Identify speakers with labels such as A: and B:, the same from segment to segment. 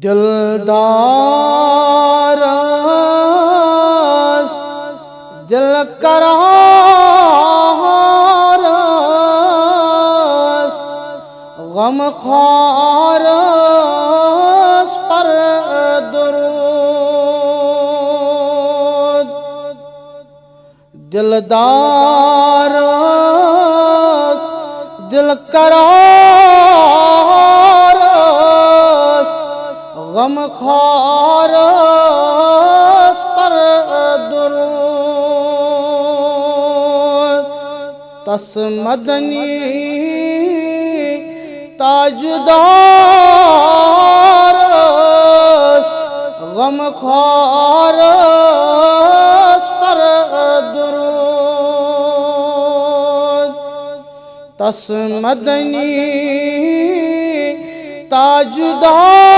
A: دلدار دل قرار غم خوار پر درود دلدار دل قرار غم خوار پر درود تس مدنی تاجدار غم خوار پر درود تس مدنی تاجدار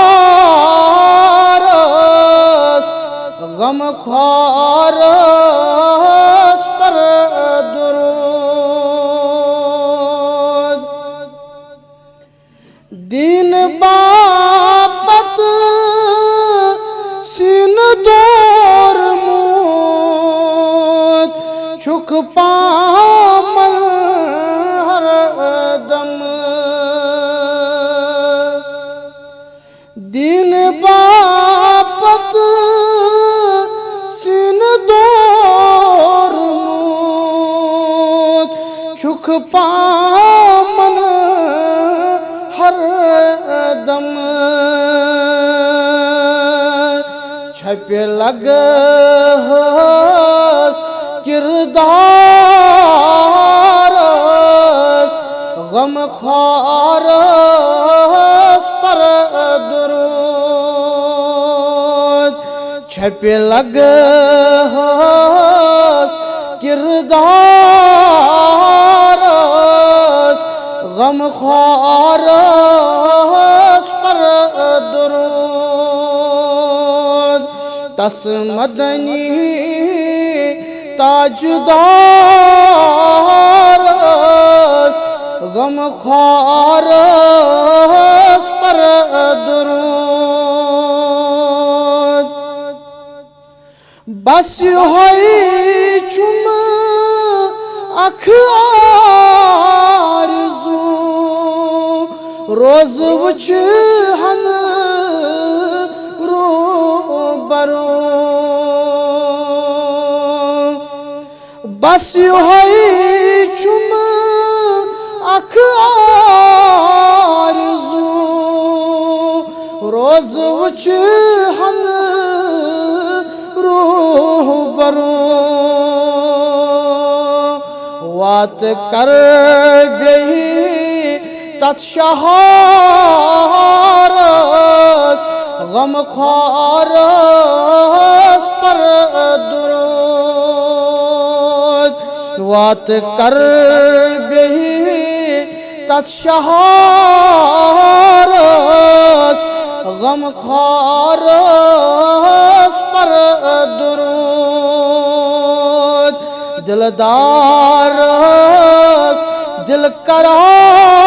A: غم خوار پر درود دین باپت سین دور موت چھک پامن ہر دم دین باپت سین دور موت چھک پامن ہر دم چھپ لگ کردار غم خوار پر درود چھپ لگ کردار غم خوار پر درود تس مدنی تاجدار غم خوار پر درود بس ہوئی چم اکھ آرزو روز وچھن رو برو بس ہوئی چم اکھ آرزو روز وچھن رو برو وات کر گئی تت شہار غم خوار پر درود وات کر گئی تت شہار غم خوار پر درود دلدار دل قرار